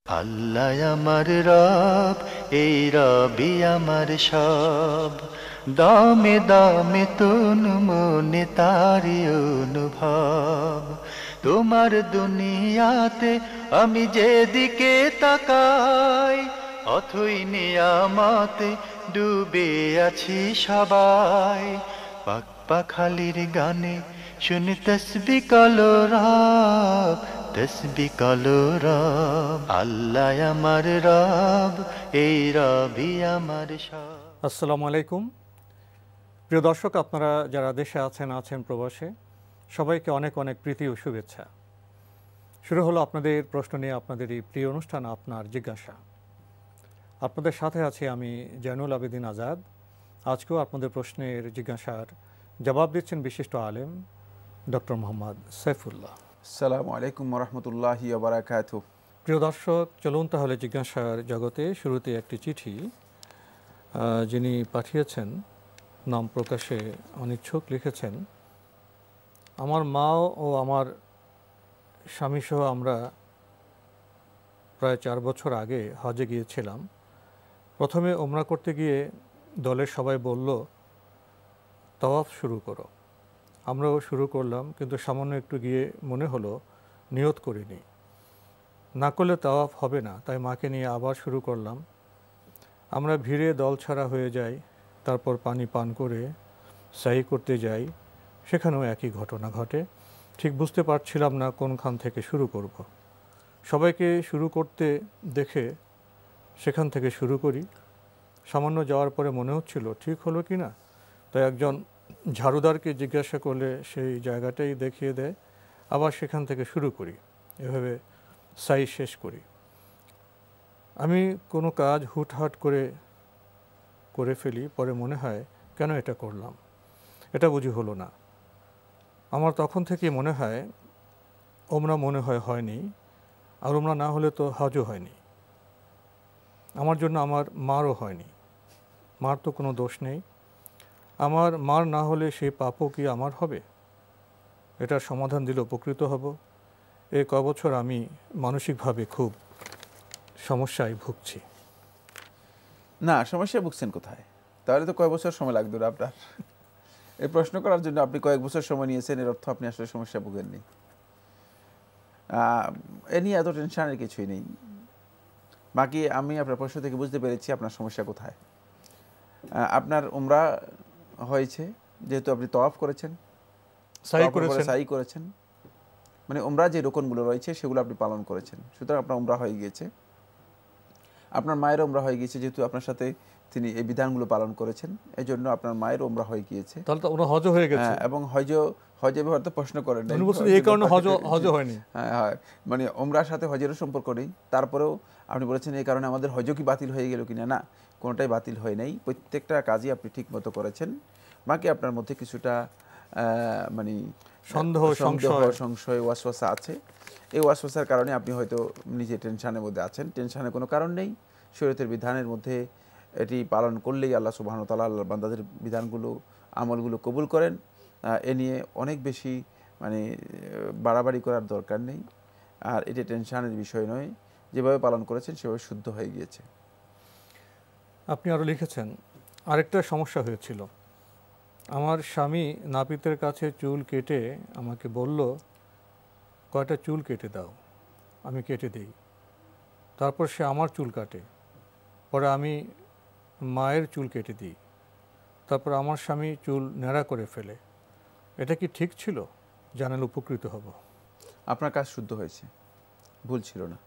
আল্লাহ আমার রব, এই রবি আমার সব। দামে দামে তুন মনে তারি অনুভব। তোমার দুনিয়াতে আমি যেদিকে তাকাই, অথই নিয়ামতে ডুবে আছি সবাই। পাক পাখালির গানে শুনি তসবি কালো রব, তসবি কালো রব। আল্লাহ আমার রব, এই রবি আমার সব। আসসালামু আলাইকুম। প্রিয় দর্শক, আপনারা যারা দেশে আছেন প্রবাসে, সবাইকে অনেক অনেক প্রীতি ও শুভেচ্ছা। শুরু হলো আপনাদের প্রশ্ন নিয়ে আপনাদের এই প্রিয় অনুষ্ঠান আপনার জিজ্ঞাসা। আপনাদের সাথে আছি আমি জয়নুল আবেদিন আজাদ। আজকেও আপনাদের প্রশ্নের জিজ্ঞাসার জবাব দিচ্ছেন বিশিষ্ট আলেম ডক্টর মোহাম্মদ সাইফুল্লাহ। আসসালামু আলাইকুম ওরহমতুল্লাহি ওয়া বারাকাতুহু। প্রিয় দর্শক, চলুন তাহলে জিজ্ঞাসার জগতে। শুরুতে একটি চিঠি যিনি পাঠিয়েছেন নাম প্রকাশে অনিচ্ছুক, লিখেছেন, আমার মা ও আমার স্বামীসহ আমরা প্রায় 4 বছর আগে হজে গিয়েছিলাম। প্রথমে ওমরা করতে গিয়ে দলের সবাই বলল, তাওয়াফ শুরু করো। আমরাও শুরু করলাম, কিন্তু সামান্য একটু গিয়ে মনে হলো নিয়ত করিনি, না করলে তাওয়াফ হবে না, তাই মাকে নিয়ে আবার শুরু করলাম। আমরা ভিড়ে দল ছাড়া হয়ে যাই, তারপর পানি পান করে সাই করতে যাই, সেখানেও একই ঘটনা ঘটে। ঠিক বুঝতে পারছিলাম না কোনখান থেকে শুরু করব। সবাইকে শুরু করতে দেখে সেখান থেকে শুরু করি। সামান্য যাওয়ার পরে মনে হচ্ছিল ঠিক হলো কি না, তাই একজন ঝাড়ুদারকে জিজ্ঞাসা করলে সেই জায়গাটাই দেখিয়ে দেয়। আবার সেখান থেকে শুরু করি, এভাবে সাই শেষ করি। আমি কোনো কাজ হুটহাট করে ফেলি, পরে মনে হয় কেন এটা করলাম, এটা বুঝি হলো না। আমার তখন থেকে মনে হয় ওমরা মনে হয়নি, আর ওমরা না হলে তো হজও হয়নি। আমার জন্য আমার মারও হয়নি, মার তো কোনো দোষ নেই। আমার মার না হলে সেই পাপও কি আমার হবে? এটার সমাধান দিলে উপকৃত হব। এই কবছর আমি মানসিকভাবে খুব সমস্যায় ভুগছি। না, সমস্যা ভুগছেন কোথায়? তাহলে তো কয়েক বছর সময় লাগবে না আপনার। এই প্রশ্ন করার জন্য আপনি কয়েক বছর সময় নিয়েছেন, এর অর্থ আপনি আসলে সমস্যা ভুগেননি। এ নিয়ে এত টেনশনের কিছুই নেই। বাকি আমি আপনার প্রশ্ন থেকে বুঝতে পেরেছি আপনার সমস্যা কোথায়। আপনার উমরা হয়েছে, যেহেতু আপনি তওয়াফ করেছেন, সাই করেছেন, মানে উমরা যে রোকনগুলো রয়েছে সেগুলো আপনি পালন করেছেন, সুতরাং আপনার উমরা হয়ে গিয়েছে। আপনার মায়ের উমরা হয়ে গিয়েছে, যেহেতু আপনার সাথে তিনি এই বিধানগুলো পালন করেছেন, এই জন্য আপনার মায়ের উমরা হয়ে গিয়েছে। তাহলে তো ওরা হজ হয়ে গেছে। এবং হজে হয়তো প্রশ্ন করেন নাই, এই কারণে হজ হয়নি। হ্যাঁ, মানে উমরার সাথে হজেরও সম্পর্ক নেই। তারপরেও আপনি বলেছেন এই কারণে আমাদের হজও কি বাতিল হয়ে গেল কিনা, না, কোনোটাই বাতিল হয় নাই। প্রত্যেকটা কাজই আপনি ঠিক মতো করেছেন। বাকি আপনার মধ্যে কিছুটা মানে সন্দেহ সংশয় ওয়াসওয়াসা আছে। এই ওয়াসওয়াসার কারণে আপনি হয়তো নিজে টেনশনের মধ্যে আছেন। টেনশনের কোনো কারণ নেই। শরীয়তের বিধানের মধ্যে এটি পালন করলেই আল্লাহ সুবহানাহু ওয়া তাআলা আল্লাহর বান্দাদের বিধানগুলো, আমলগুলো কবুল করেন। এ নিয়ে অনেক বেশি মানে বাড়াবাড়ি করার দরকার নেই। আর এটি টেনশনের বিষয় নয়। যেভাবে পালন করেছেন সেভাবে শুদ্ধ হয়ে গিয়েছে। আপনি আরও লিখেছেন, আরেকটা সমস্যা হয়েছিল। আমার স্বামী নাপিতের কাছে চুল কেটে আমাকে বলল, কয়টা চুল কেটে দাও। আমি কেটে দিই, তারপর সে আমার চুল কাটে, পরে আমি মায়ের চুল কেটে দিই, তারপর আমার স্বামী চুল ন্যাড়া করে ফেলে। এটা কি ঠিক ছিল? জানালে উপকৃত হব। আপনার কাজ শুদ্ধ হয়েছে, ভুল ছিল না,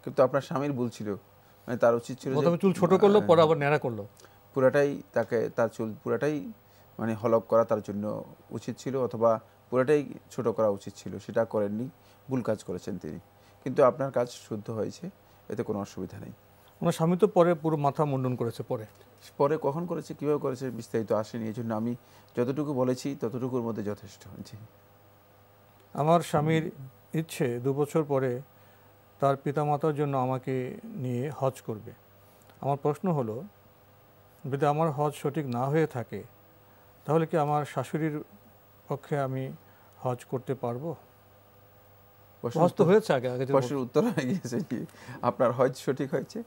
কিন্তু আপনার স্বামীর ভুল ছিল। মানে তার উচিত ছিল প্রথমে চুল ছোট করলো, পরে আবার ন্যাড়া করলো। পুরাটাই তার চুল পুরাটাই মানে হলক করা তার জন্য উচিত ছিল, অথবা পুরাটাই ছোট করা উচিত ছিল। সেটা করেননি, ভুল কাজ করেছেন তিনি। কিন্তু আপনার কাজ শুদ্ধ হয়েছে, এতে কোনো অসুবিধা নেই। আমার স্বামী তো পরে পুরো মাথা মুন্ডন করেছে। পরে কখন করেছে, কীভাবে করেছে বিস্তারিত আসেনি। এই জন্য আমি যতটুকু বলেছি ততটুকুর মধ্যে যথেষ্ট। জি, আমার স্বামীর ইচ্ছে 2 বছর পরে তার পিতামাতার জন্য আমাকে নিয়ে হজ করবে। আমার প্রশ্ন হলো, যদি আমার হজ সঠিক না হয়ে থাকে, তাহলে কি আমার শাশুড়ির পক্ষে আমি হজ করতে পারবো? হজ তো হয়েছে আগে আগে প্রশ্নের উত্তর হয়ে গিয়েছে জি। আপনার হজ সঠিক হয়েছে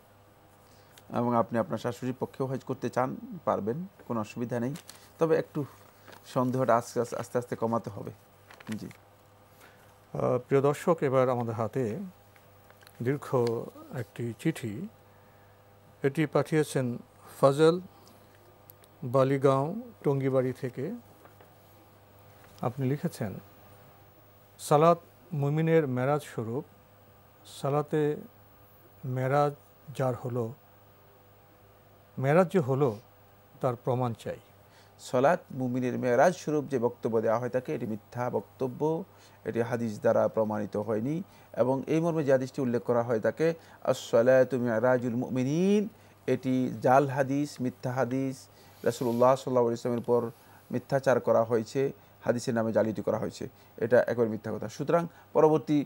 এবং আপনি আপনার শাশুড়ির পক্ষেও হজ করতে চান, পারবেন, কোনো অসুবিধা নেই। তবে একটু সন্দেহটা আস্তে আস্তে আস্তে আস্তে কমাতে হবে। জি প্রিয় দর্শক, এবার আমাদের হাতে দীর্ঘ একটি চিঠি। এটি পাঠিয়েছেন ফজল, বালিগাঁও, টঙ্গিবাড়ি থেকে। আপনি লিখেছেন, সালাত মুমিনের মেরাজ স্বরূপ। সালাতে মেরাজ যার হলো, মেরাজ যে হলো তার প্রমাণ চাই। সালাত মুমিনের মেরাজ স্বরূপ যে বক্তব্য দেওয়া হয় থাকে, এটি মিথ্যা বক্তব্য, এটি হাদিস দ্বারা প্রমাণিত হয়নি। এবং এই মর্মে যে হাদিসটি উল্লেখ করা হয় থাকে, আস-সালাতু মিরাজুল মুমিনিন, এটি জাল হাদিস, মিথ্যা হাদিস। রাসূলুল্লাহ সাল্লাল্লাহু আলাইহি ওয়াসাল্লামের পর মিথ্যাচার করা হয়েছে, হাদিসের নামে জালিয়াতি করা হয়েছে, এটা একবার মিথ্যা কথা। সুতরাং পরবর্তী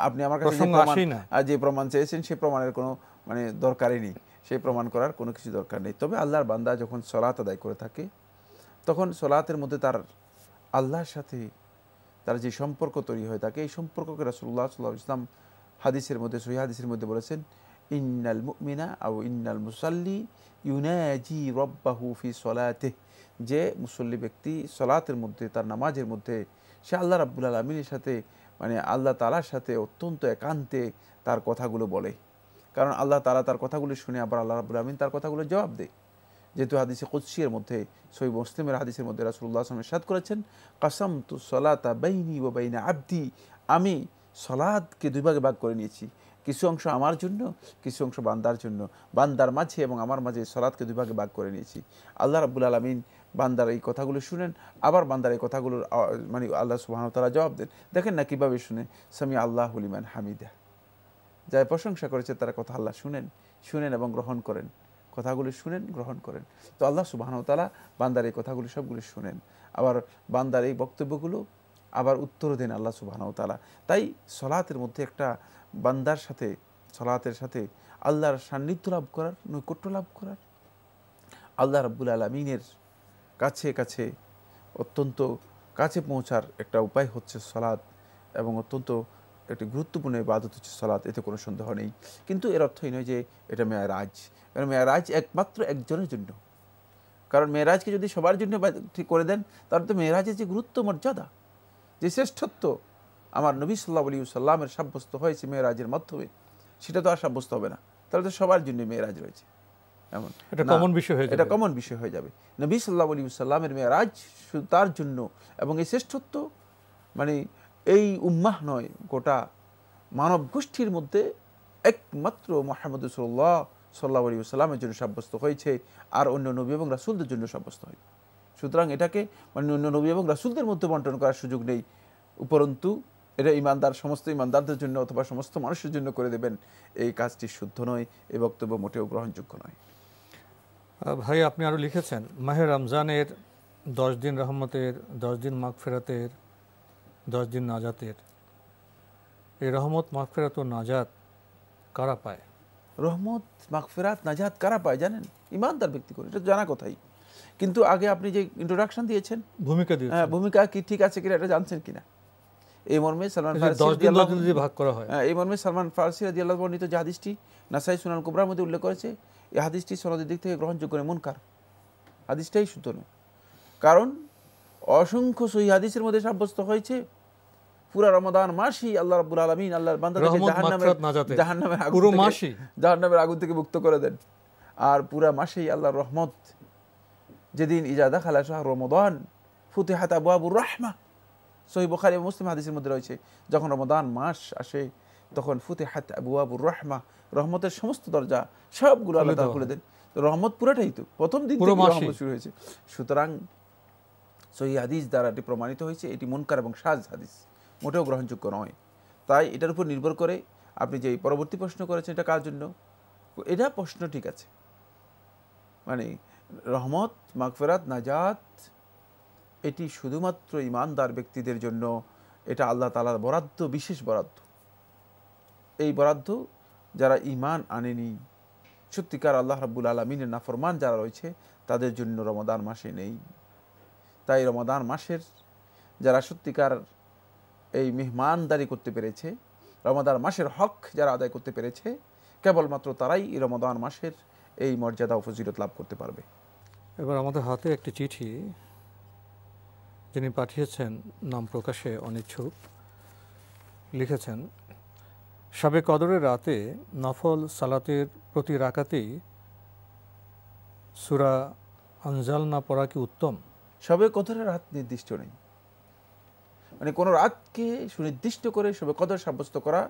আপনি আমার কাছে যে প্রমাণ চেয়েছেন, সেই প্রমাণের কোনো দরকারই নেই, সেই প্রমাণ করার কোনো কিছু দরকার নেই। তবে আল্লাহর বান্দা যখন সালাত আদায় করে থাকে, তখন সালাতের মধ্যে তার আল্লাহর সাথে তার যে সম্পর্ক তৈরি হয়ে থাকে, এই সম্পর্ককে রাসূলুল্লাহ সাল্লাল্লাহু আলাইহি ওয়াসাল্লাম হাদিসের মধ্যে, সহিহ হাদিসের মধ্যে বলেছেন, ইন্নাল মুমিনা আও ইন্নাল মুসাল্লি ইউনাজি রাব্বাহু ফি সলাতিহি, যে মুসল্লি ব্যক্তি সলাতের মধ্যে, তার নামাজের মধ্যে, সে আল্লাহ রাব্বুল আলামিনের সাথে আল্লাহ তাআলার সাথে অত্যন্ত একান্তে তার কথাগুলো বলে। কারণ আল্লাহ তাআলা তার কথাগুলো শুনে আবার আল্লাহ রাব্বুল আলামিন তার কথাগুলো জবাব দেয়। যেহেতু হাদিসে কুদসির মধ্যে, সহিহ মুসলিমের হাদিসের মধ্যে রাসূলুল্লাহ সাল্লাল্লাহু আলাইহি ওয়াসাল্লাম ইরশাদ করেছেন, কাসামতু সলাতা বাইনি ওয়া বাইনা আবদি, আমি সলাতকে দুই ভাগে ভাগ করে নিয়েছি, কিছু অংশ আমার জন্য, কিছু অংশ বান্দার জন্য। বান্দার মাঝে এবং আমার মাঝে সলাতকে দুই ভাগে ভাগ করে নিয়েছি। আল্লাহ রাব্বুল আলামিন বান্দার এই কথাগুলো শুনেন, আবার বান্দার এই কথাগুলোর আল্লাহ সুবহানাহু ওয়া তাআলা জবাব দেন। দেখেন না কিভাবে শুনে, সামি আল্লাহু লিমান হামিদা, যারা প্রশংসা করেছে তারা কথা আল্লাহ শুনেন এবং গ্রহণ করেন, কথাগুলি শুনেন, গ্রহণ করেন। তো আল্লাহ সুবহানাহু ওয়া তাআলা বান্দার এই কথাগুলি সবগুলি শুনেন, আবার বান্দার এই বক্তব্যগুলো আবার উত্তর দেন আল্লাহ সুবহানাহু ওয়া তাআলা। তাই সলাতের মধ্যে একটা বান্দার সাথে, সলাতের সাথে আল্লাহর সান্নিধ্য লাভ করার, নৈকট্য লাভ করার, আল্লাহ রাব্বুল আলামিনের কাছে কাছে, অত্যন্ত কাছে পৌঁছার একটা উপায় হচ্ছে সলাত, এবং অত্যন্ত একটি গুরুত্বপূর্ণ ইবাদত হচ্ছে সলাত, এতে কোনো সন্দেহ নেই। কিন্তু এর অর্থই নয় যে এটা মেরাজ। কারণ মেরাজ একমাত্র একজনের জন্য। কারণ মেরাজকে যদি সবার জন্য ঠিক করে দেন, তাহলে তো মেরাজের যে গুরুত্ব, মর্যাদা, যে শ্রেষ্ঠত্ব আমার নবী সাল্লাল্লাহু আলাইহি ওয়াসাল্লামের সাব্যস্ত হয়েছে মেরাজের মাধ্যমে, সেটা তো আর সাব্যস্ত হবে না। তাহলে তো সবার জন্য মেরাজ রয়েছে, এমন এটা কমন বিষয় হয়ে যাবে, এটা কমন বিষয় হয়ে যাবে। নবী সাল্লাল্লাহু আলাইহি ওয়াসাল্লামের মেরাজ শুধু তার জন্য, এবং এই শ্রেষ্ঠত্ব এই উম্মাহ নয়, গোটা মানব গোষ্ঠীর মধ্যে একমাত্র মুহাম্মদ রাসূলুল্লাহ সাল্লাল্লাহু আলাইহি ওয়াসাল্লামের জন্য সাব্যস্ত হয়েছে, আর অন্য নবী এবং রাসূলদের জন্য সাব্যস্ত হয়। সুতরাং এটাকে অন্য নবী এবং রাসূলদের মধ্যে বণ্টন করার সুযোগ নেই, উপরন্তু এটা সমস্ত ইমানদারদের জন্য অথবা সমস্ত মানুষের জন্য করে দেবেন, এই কাজটি শুদ্ধ নয়, এই বক্তব্য মোটেও গ্রহণযোগ্য নয়। ভাই, আপনি আরও লিখেছেন, মাহে রমজানের 10 দিন রহমতের, 10 দিন মাগফিরাতের, 10 দিন নাজাতের, এই রহমত, মাগফিরাত ও নাজাত কারা পায়? রহমত, মাগফিরাত, নাজাত কারা পায় জানেন? ইমানদার ব্যক্তি করে, এটা জানা কথাই। কিন্তু আগে আপনি যে ইন্ট্রোডাকশন দিয়েছেন, ভূমিকা কি ঠিক আছে কিনা এটা জানছেন কিনা? এই মর্মে সালমান ফারসি ভাগ করা হয়, এই মর্মে সালমান ফারসি রাদিয়াল্লাহু বর্ণিত যে হাদিসটি নাসাই সুনান কুবরার মধ্যে উল্লেখ করেছে, এই হাদিসটি সনদের দিক থেকে গ্রহণযোগ্য নয়, মুনকার, হাদিসটাই শুদ্ধ নয়। কারণ অসংখ্য সহিহ হাদিসের মধ্যে সাব্যস্ত হয়েছে পুরা রমাদান মাসই আল্লাহ রাব্বুল আলামিন আল্লাহর বান্দাদেরকে জাহান্নামের আগুন থেকে মুক্ত করে দেন। আর পুরা মাসেই আল্লাহর রহমত, যেদিন ইজা দাখালা শাহরু রমাদান ফুতিহাত আবওয়াবুর রাহমাহ, সহিহ বুখারী এবং মুসলিম হাদিসের মধ্যে রয়েছে, যখন রমাদান মাস আসে তখন ফুতিহাত আবওয়াবুর রাহমাহ, রহমতের সমস্ত দরজা সবগুলো আল্লাহ তাআলা খুলে দেন। তো রহমত পুরাটাই তো প্রথম দিন থেকে রহমত শুরু হয়েছে। সুতরাং সহিহ হাদিস দ্বারা এটি প্রমাণিত হয়েছে, এটি মুনকার এবং শায হাদিস, মোটেও গ্রহণযোগ্য নয়। তাই এটার উপর নির্ভর করে আপনি যে পরবর্তী প্রশ্ন করেছেন, এটা কার জন্য, এটা প্রশ্ন ঠিক আছে, রহমত, মাগফিরাত, নাজাত এটি শুধুমাত্র ইমানদার ব্যক্তিদের জন্য, এটা আল্লাহ তাআলার বরাদ্দ, বিশেষ বরাদ্দ। এই বরাদ্দ যারা ঈমান আনেনি, সত্যিকার আল্লাহ রাব্বুল আলামিনের নাফরমান যারা রয়েছে, তাদের জন্য রমাদান মাসে নেই। তাই রমাদান মাসের যারা সত্যিকার এই মেহমানদারি করতে পেরেছে, রমাদান মাসের হক যারা আদায় করতে পেরেছে কেবলমাত্র তারাই এই রমাদান মাসের এই মর্যাদা ও ফজিলত লাভ করতে পারবে। এবার আমাদের হাতে একটি চিঠি, যিনি পাঠিয়েছেন নাম প্রকাশে অনিচ্ছুক, লিখেছেন, শবে কদরের রাতে নফল সালাতের প্রতি রাকাতেই সূরা আনজালনা পড়া কি উত্তম? শবে কদরের রাত নির্দিষ্ট নেই, মানে কোনো রাতকে সুনির্দিষ্ট করে শবে কদর সাব্যস্ত করা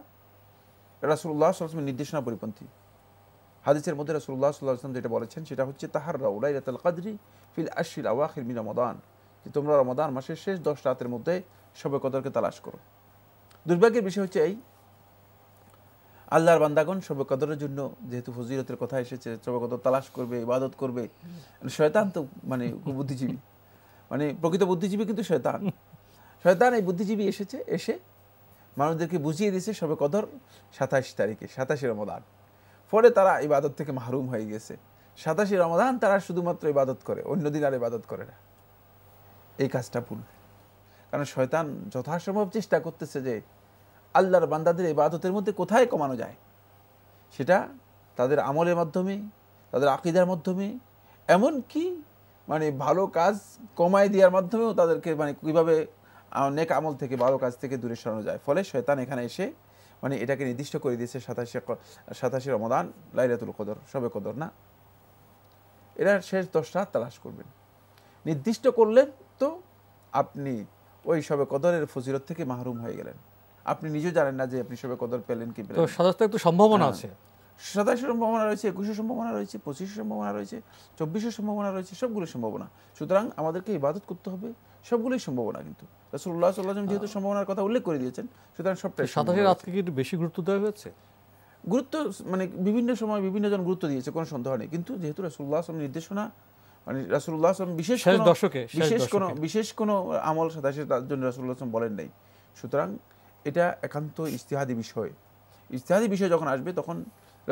রাসূলুল্লাহ সাল্লাল্লাহু আলাইহি ওয়াসাল্লামের নির্দেশনা পরিপন্থী। হাদিসের মধ্যে রাসূলুল্লাহ সাল্লাল্লাহু আলাইহি ওয়াসাল্লাম যেটা বলেছেন সেটা হচ্ছে তাহাররাউ লাইলাতুল কদরি ফিল আশরিল আওয়াখির মিন রমাদান, যে তোমরা রমাদান মাসের শেষ 10 রাতের মধ্যে শবে কদরকে তালাশ করো। দুর্ভাগ্যের বিষয় হচ্ছে এই, আল্লাহর বান্দাগণ শবে কদরের জন্য যেহেতু ফজিলতের কথা এসেছে, শবে কদর তালাশ করবে, ইবাদত করবে, শয়তান তো মানে বুদ্ধিজীবী, মানে প্রকৃত বুদ্ধিজীবী কিন্তু শয়তান এই বুদ্ধিজীবী এসে মানুষদেরকে বুঝিয়ে দিয়েছে শবে কদর 27 তারিখে, 27 রমাদান। ফলে তারা ইবাদত থেকে মাহরুম হয়ে গেছে। 27 রমাদান তারা শুধুমাত্র ইবাদত করে, অন্যদিন আর ইবাদত করে না। এই কাজটা ভুল, কারণ শয়তান যথাসম্ভব চেষ্টা করতেছে যে আল্লাহর বান্দাদের ইবাদতের মধ্যে কোথায় কমানো যায়, সেটা তাদের আমলের মাধ্যমে, তাদের আকীদার মাধ্যমে, এমনকি মানে ভালো কাজ কমায় দেওয়ার মাধ্যমেও তাদেরকে মানে কীভাবে নেক আমল থেকে, ভালো কাজ থেকে দূরে সরানো যায়। ফলে শয়তান এখানে এসে মানে এটাকে নির্দিষ্ট করে দিয়েছে 27 রমাদান লাইলাতুল কদর, শবে কদর না, এরা শেষ 10 রাত তালাশ করবেন। নির্দিষ্ট করলেন তো আপনি ওই শবে কদরের ফজিলত থেকে মাহরুম হয়ে গেলেন। আপনি নিজেও জানেন না যে আপনি শবে কদর পেলেন কি পেলেন। তো সাধারণত একটু সম্ভাবনা আছে, 27 সম্ভাবনা রয়েছে, 21 সম্ভাবনা রয়েছে, 25 সম্ভাবনা রয়েছে, 24 সম্ভাবনা রয়েছে, সবগুলো সম্ভাবনা। সুতরাং আমাদেরকে ইবাদত করতে হবে, সবগুলোই সম্ভাবনা। কিন্তু রাসূলুল্লাহ সাল্লাল্লাহু আলাইহি ওয়াসাল্লাম যেহেতু সম্ভাবনার কথা উল্লেখ করে দিয়েছেন, সুতরাং সবটাই 27 রাতকে কি একটু বেশি গুরুত্ব দেওয়া হয়েছে? গুরুত্ব মানে বিভিন্ন সময় বিভিন্ন জন গুরুত্ব দিয়েছে, কোনো সন্দেহ নেই। কিন্তু যেহেতু রাসূলুল্লাহ সাল্লাল্লাহু আলাইহি ওয়াসাল্লাম নির্দেশনা, মানে রাসূলুল্লাহ সাল্লাল্লাহু আলাইহি ওয়াসাল্লাম বিশেষ কোনো আমল 27 তার জন্য রাসূলুল্লাহ সাল্লাল্লাহু আলাইহি ওয়াসাল্লাম বলেন নাই। সুতরাং এটা একান্ত ইজতিহাদি বিষয়। ইজতিহাদি বিষয় যখন আসবে তখন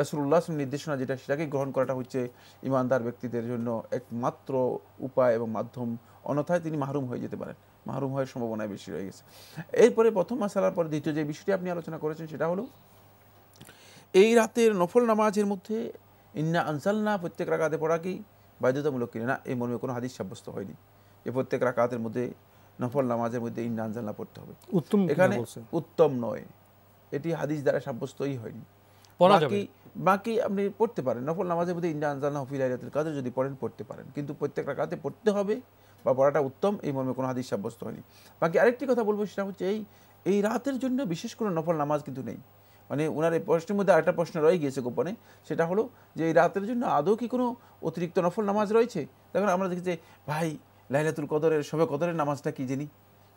রাসূলুল্লাহ সাল্লাল্লাহু আলাইহি ওয়াসাল্লাম নির্দেশনা যেটা, সেটাকে গ্রহণ করাটা হচ্ছে ইমানদার ব্যক্তিদের জন্য একমাত্র উপায় এবং মাধ্যম। অন্যথায় তিনি মাহরুম হয়ে যেতে পারেন, মাহরুম হওয়ার সম্ভাবনা বেশি রয়ে গেছে। এরপরে প্রথম মাসালার পরে দ্বিতীয় যে বিষয়টি আপনি আলোচনা করেছেন সেটা হলো এই রাতের নফল নামাজের মধ্যে ইন্না আনজালনা প্রত্যেক রাকাতে পড়া কি বাধ্যতামূলক কিনা? না, এই মর্মে কোনো হাদিস সাব্যস্ত হয়নি যে প্রত্যেক রাকাতের মধ্যে নফল নামাজের মধ্যে ইন্না আনজালনা পড়তে হবে। উত্তম এখানে উত্তম নয়, এটি হাদিস দ্বারা সাব্যস্তই হয়নি। বাকি আপনি পড়তে পারেন, নফল নামাজের মধ্যে ইন্না আনজালনা ফি লাইলাতুল কদর যদি পড়েন পড়তে পারেন, কিন্তু প্রত্যেক রাকাতে পড়তে হবে বা পড়াটা উত্তম, এই মর্মে কোনো হাদিস সাব্যস্ত হয়নি। বাকি আরেকটি কথা বলবো, সেটা হচ্ছে এই রাতের জন্য বিশেষ কোনো নফল নামাজ কিন্তু নেই। মানে ওনার এই প্রশ্নের মধ্যে আরেকটা প্রশ্ন রয়ে গিয়েছে গোপনে, সেটা হলো যে এই রাতের জন্য আদৌ কি কোনো অতিরিক্ত নফল নামাজ রয়েছে? দেখুন আমরা দেখি যে ভাই লাইলাতুল কদরের, শবে কদরের নামাজটা কি জানি,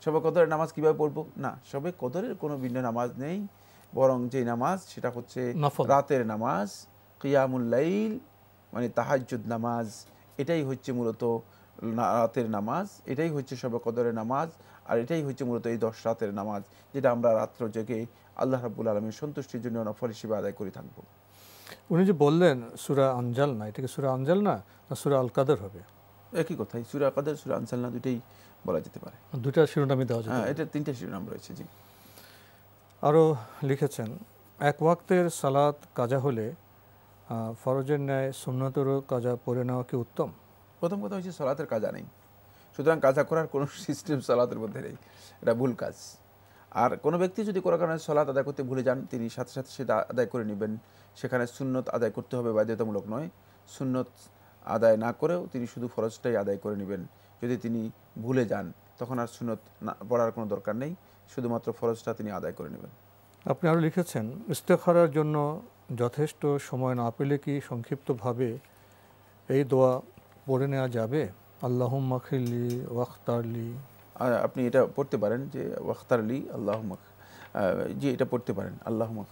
শবে কদরের নামাজ কীভাবে পড়বো? না, শবে কদরের কোনো ভিন্ন নামাজ নেই, বরং যে নামাজ সেটা হচ্ছে রাতের নামাজ, কিয়ামুল লাইল মানে তাহাজ্জুদ নামাজ, এটাই হচ্ছে মূলত রাতের নামাজ, এটাই হচ্ছে শবে কদরের নামাজ, আর এটাই হচ্ছে মূলত এই 10 রাতের নামাজ, যেটা আমরা রাত্র জেগে আল্লাহ রাব্বুল আলামিনের সন্তুষ্টির জন্য নফল হিসেবে আদায় করে থাকব। উনি যে বললেন সূরা আনজালনা, এটা কি সূরা আনজালনা না সূরা আল কাদর হবে? একই কথাই, সূরা কাদর, সূরা আনজালনা দুটেই বলা যেতে পারে। দুইটা শিরোনামই দেওয়া যেতে পারে। এটা 3টা শিরোনাম রয়েছে। জি। আরও লিখেছেন, এক ওয়াক্তের সালাত কাজা হলে ফরজের ন্যায় সুন্নতেরও কাজা পড়ে নেওয়া কি উত্তম? প্রথম কথা হচ্ছে সালাতের কাজা নেই, সুতরাং কাজা করার কোনো সিস্টেম সালাতের মধ্যে নেই, এটা ভুল কাজ। আর কোনো ব্যক্তি যদি কোনো কারণে সালাত আদায় করতে ভুলে যান, তিনি সাথে সাথে সেটা আদায় করে নেবেন। সেখানে সুন্নত আদায় করতে হবে, বাধ্যতামূলক নয়। সুন্নত আদায় না করেও তিনি শুধু ফরজটাই আদায় করে নেবেন। যদি তিনি ভুলে যান তখন আর সুন্নত না পড়ার কোনো দরকার নেই, শুধুমাত্র ফরজটা তিনি আদায় করে নেবেন। আপনি আরও লিখেছেন, ইস্তেখারার জন্য যথেষ্ট সময় না পেলে কি সংক্ষিপ্তভাবে এই দোয়া পড়ে নেওয়া যাবে? আল্লাহুম্মা খিরলি ওয়াখতারলি। আপনি এটা পড়তে পারেন যে ওয়াখতারলি আল্লাহুম্মা, যে এটা পড়তে পারেন আল্লাহুম্মা,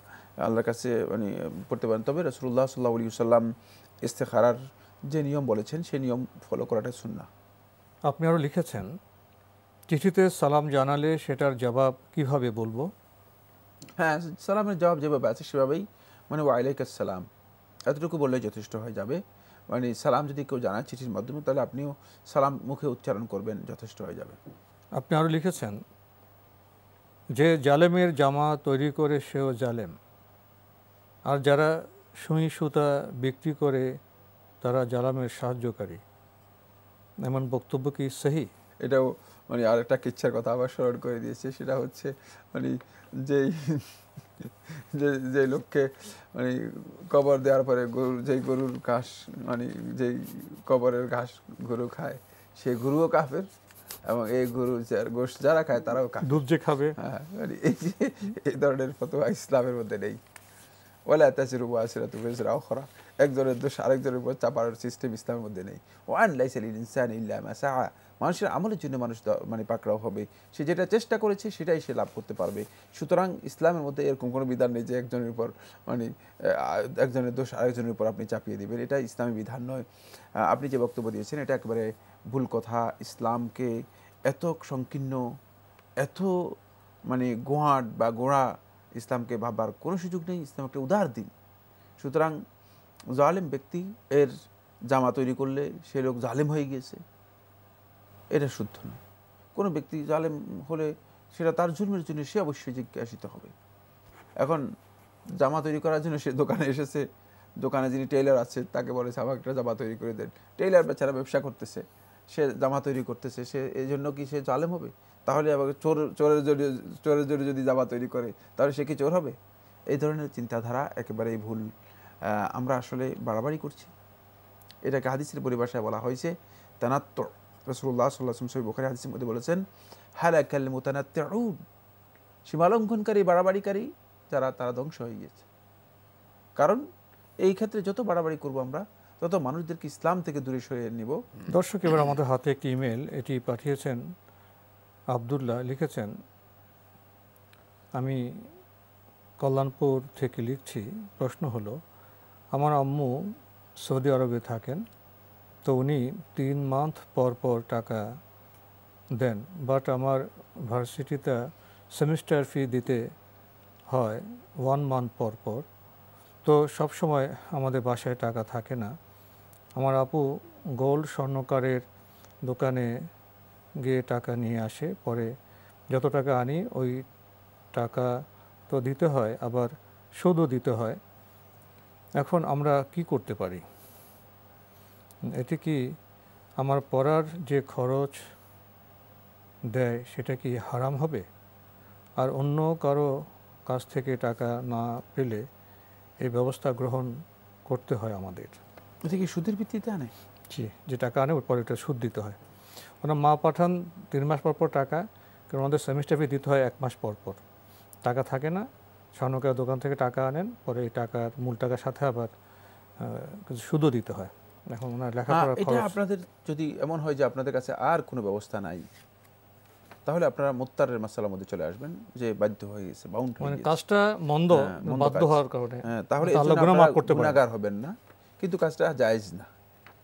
আল্লাহর কাছে মানে পড়তে পারেন। তবে রাসূলুল্লাহ সাল্লাল্লাহু আলাইহি ওয়াসাল্লাম ইস্তেখারার যে নিয়ম বলেছেন সেই নিয়ম ফলো করাটা সুন্নাহ। আপনি আরও লিখেছেন, চিঠিতে সালাম জানালে সেটার জবাব কিভাবে বলবো? হ্যাঁ, সালামের জবাব যেভাবে আছে সেভাবেই, মানে ওয়ালাইকুম সালাম এতটুকু বললেই যথেষ্ট হয়ে যাবে। মানে সালাম যদি কেউ জানায় চিঠির মাধ্যমে, তাহলে আপনিও সালাম মুখে উচ্চারণ করবেন, যথেষ্ট হয়ে যাবে। আপনি আরও লিখেছেন, যে জালেমের জামা তৈরি করে সেও জালেম, আর যারা সুই সুতা বিক্রি করে তারা জালেমের সাহায্যকারী। এমন বক্তব্য কি সহি? এটাও মানে আরেকটা কিচ্ছার কথা আবার স্মরণ করে দিয়েছে। সেটা হচ্ছে মানে যেই যে লোককে মানে কবর দেওয়ার পরে যেই গরুর ঘাস মানে যেই কবরের ঘাস গরু খায়, সেই গরুও কাফের, এবং এই গরু গোশত যারা খায় তারাও কাফের। দুধ যে খাবে, হ্যাঁ, মানে এই ধরনের ফতোয়া ইসলামের মধ্যে নেই। ওয়ালা তাসিরু ওয়াসিরাতু বিজরা উখরা, একজনের দোষ আরেকজনের উপর চাপার সিস্টেম ইসলামের মধ্যে নেই। ওয়ান লাইসা লিল ইনসানি ইল্লা মা সাআ, মানুষের আমলের জন্য মানুষ মানে পাকড়াও হবে, সে যেটা চেষ্টা করেছে সেটাই সে লাভ করতে পারবে। সুতরাং ইসলামের মধ্যে এরকম কোনো বিধান নেই যে একজনের উপর মানে একজনের দোষ আরেকজনের উপর আপনি চাপিয়ে দিবেন, এটা ইসলামী বিধান নয়। আপনি যে বক্তব্য দিয়েছেন এটা একেবারে ভুল কথা। ইসলামকে এত সংকীর্ণ, এত মানে গোয়াট বা গোড়া ইসলামকে ভাববার কোনো সুযোগ নেই। ইসলাম একটা উদার দিন। সুতরাং জালেম ব্যক্তি এর জামা তৈরি করলে সে লোক জালেম হয়ে গিয়েছে, এটা শুদ্ধ নয়। কোনো ব্যক্তি জালেম হলে সেটা তার জুলমের জন্য সে অবশ্যই জিজ্ঞাসিত হবে। এখন জামা তৈরি করার জন্য সে দোকানে এসেছে, দোকানে যিনি টেইলার আছে তাকে বলেছে আমাকে একটা জামা তৈরি করে দেন। টেইলার বেচারা ব্যবসা করতেছে, সে জামা তৈরি করতেছে, সে এই জন্য কি সে জালেম হবে? তাহলে আবার চোরের জন্য যদি জামা তৈরি করে তাহলে সে কি চোর হবে? এই ধরনের চিন্তাধারা একেবারেই ভুল। আমরা আসলে বাড়াবাড়ি করছি। এটাকে হাদিসের পরিভাষায় বলা হয়েছে তানাত্তু। রাসূলুল্লাহ সাল্লাল্লাহু আলাইহি ওয়াসাল্লাম সহিহ বুখারী হাদিসের মধ্যে বলেছেন হালাকাল মুতানাত্তিউন, সীমালঙ্ঘনকারী বাড়াবাড়িকারী যারা, তারা ধ্বংস হয়ে গিয়েছে। কারণ এই ক্ষেত্রে যত বাড়াবাড়ি করব আমরা, তত মানুষদেরকে ইসলাম থেকে দূরে সরিয়ে নিব। দর্শক, এবার আমাদের হাতে একটি ইমেল, এটি পাঠিয়েছেন আবদুল্লাহ। লিখেছেন, আমি কল্যাণপুর থেকে লিখছি। প্রশ্ন হলো, আমার আম্মু সৌদি আরবে থাকেন, তো উনি 3 মান্থ পর পর টাকা দেন, বাট আমার ভার্সিটিতে সেমিস্টার ফি দিতে হয় 1 মান্থ পর পর। তো সব সময় আমাদের বাসায় টাকা থাকে না। আমার আপু গোল্ড স্বর্ণকারের দোকানে গিয়ে টাকা নিয়ে আসে, পরে যত টাকা আনি ওই টাকা তো দিতে হয়, আবার সুদও দিতে হয়। এখন আমরা কি করতে পারি? এতে কি আমার পড়ার যে খরচ দেয় সেটা কি হারাম হবে? আর অন্য কারো কাছ থেকে টাকা না পেলে এই ব্যবস্থা গ্রহণ করতে হয় আমাদের। এটা কি সুদের ভিত্তিতে আনে? জি, যে টাকা আনে ওর পরে এটা সুদ দিতে হয়। ওনার মা পাঠান 3 মাস পর পর টাকা, কারণ আমাদের সেমিস্টার ফি দিতে হয় 1 মাস পর পর। টাকা থাকে না, স্বর্ণকার দোকান থেকে টাকা আনেন, পরে এই টাকার মূল টাকার সাথে আবার কিছু সুদও দিতে হয়। এখন ওনার লেখাপড়ার এটা খরচ। আপনাদের যদি এমন হয় যে আপনাদের কাছে আর কোনো ব্যবস্থা নাই, তাহলে আপনারা মুত্তারের মাসালার মধ্যে চলে আসবেন, যে বাধ্য হয়ে গেছে, বাউন্ড হয়ে মানে গেছে, কাজটা মন্দ, বাধ্য হওয়ার কারণে। তাহলে আল্লাহ গুনাহ মাফ করতে পারেন। গুনাহগার হবেন না, কিন্তু কাজটা জায়েজ না,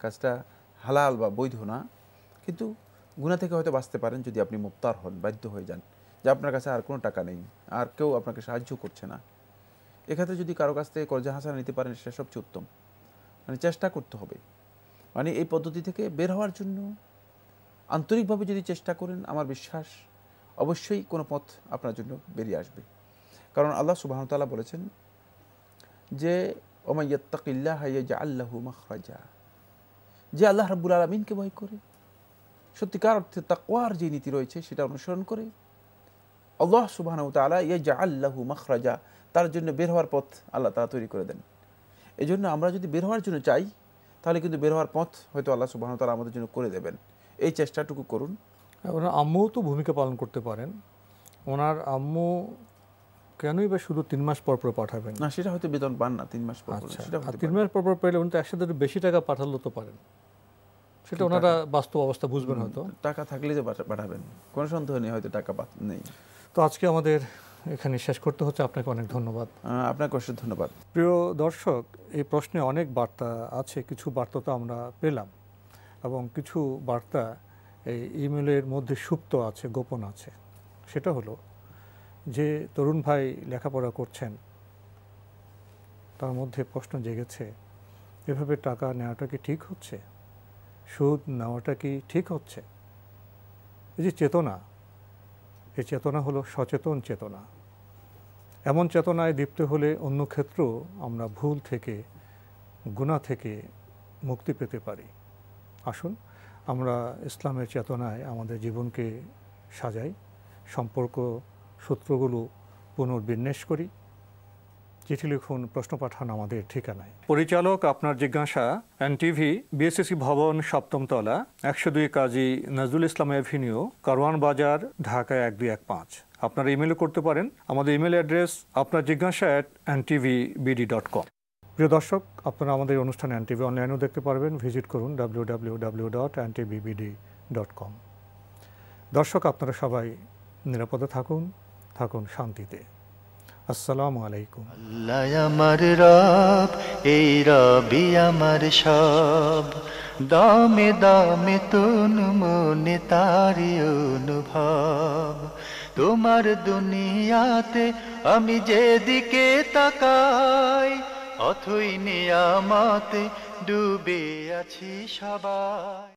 কাজটা হালাল বা বৈধ না। কিন্তু গুনাহ থেকে হয়তো বাঁচতে পারেন যদি আপনি মুত্তার হন, বাধ্য হয়ে যান, যে আপনার কাছে আর কোনো টাকা নেই, আর কেউ আপনাকে সাহায্য করছে না। এক্ষেত্রে যদি কারো কাছ থেকে কর্জা হাসানা নিতে পারেন সেটা সবচেয়ে উত্তম। মানে চেষ্টা করতে হবে, মানে এই পদ্ধতি থেকে বের হওয়ার জন্য আন্তরিকভাবে যদি চেষ্টা করেন, আমার বিশ্বাস অবশ্যই কোনো পথ আপনার জন্য বেরিয়ে আসবে। কারণ আল্লাহ সুবহানাহু ওয়া তাআলা বলেছেন যে ওমান ইয়াত্তাকিল্লাহা ইয়াজআল লাহু মাখরাজা, যে আল্লাহ রাব্বুল আলামিনকে ভয় করে, সত্যিকার অর্থে তাকওয়ার যে নীতি রয়েছে সেটা অনুসরণ করে, আল্লাহ সুবহানাহু ওয়া তাআলা ইয়াজআল লাহু মাখরাজা, তার জন্য বের হওয়ার পথ আল্লাহ তাআলা তৈরি করে দেন। এই জন্য আমরা যদি বের হওয়ার জন্য চাই, তাহলে কিন্তু বের হওয়ার পথ হয়তো আল্লাহ সুবহানাহু ওয়া তাআলা আমাদের জন্য করে দেবেন। এই চেষ্টাটুকু করুন। ওনার আম্মুও তো ভূমিকা পালন করতে পারেন। ওনার আম্মু কেনই বা শুধু 3 মাস পর পর পাঠাবেন? না, সেটা হয়তো বেতন পান না 3 মাস পর পর, আচ্ছা, সেটা আর হতে 3 পারে। মাস পর পর পেলে উনি তো একসাথে বেশি টাকা পাঠালেও তো পারেন, সেটা ওনারা বাস্তব অবস্থা বুঝবেন হয়তো। টাকা থাকলে যে পাঠাবেন, কোনো সন্দেহ নেই, হয়তো টাকা নেই। তো আজকে আমাদের এখানে শেষ করতে হচ্ছে। আপনাকে অনেক ধন্যবাদ। আপনাকে অবশ্যই ধন্যবাদ। প্রিয় দর্শক, এই প্রশ্নে অনেক বার্তা আছে, কিছু বার্তা তো আমরা পেলাম, এবং কিছু বার্তা এই ইমেলের মধ্যে সুপ্ত আছে, গোপন আছে। সেটা হলো যে তরুণ ভাই লেখাপড়া করছেন, তার মধ্যে প্রশ্ন জেগেছে, এভাবে টাকা নেওয়াটা কি ঠিক হচ্ছে? সুদ নেওয়াটা কি ঠিক হচ্ছে? এই যে চেতনা, এই চেতনা হলো সচেতন চেতনা। এমন চেতনায় দীপ্ত হলে অন্য ক্ষেত্রেও আমরা ভুল থেকে, গুনাহ থেকে মুক্তি পেতে পারি। আসুন আমরা ইসলামের চেতনায় আমাদের জীবনকে সাজাই, সম্পর্ক সূত্রগুলো পুনর্বিন্যাস করি। চিঠি লিখুন, প্রশ্ন পাঠান আমাদের ঠিকানায়। পরিচালক আপনার জিজ্ঞাসা, এনটিভি, বিএসসি ভবন, 7ম তলা, 102 কাজী নজরুল ইসলাম এভিনিউ, কারওয়ান বাজার, ঢাকা 1215। আপনারা ইমেলও করতে পারেন। আমাদের ইমেল অ্যাড্রেস আপনার জিজ্ঞাসা @ntvbd.com। প্রিয় দর্শক, আপনারা আমাদের অনুষ্ঠান এনটিভি অনলাইনেও দেখতে পারবেন। ভিজিট করুন www.ntvbd.com। দর্শক, আপনারা সবাই নিরাপদে থাকুন, থাকুন শান্তিতে। আসসালামু আলাইকুম। আল্লাহ আমার রব, এই রবি আমার সব, দামে দামে তুন মনে তারি অনুভব। তোমার দুনিয়াতে আমি যেদিকে তাকাই, অথই নিয়ামতে ডুবে আছি সবাই।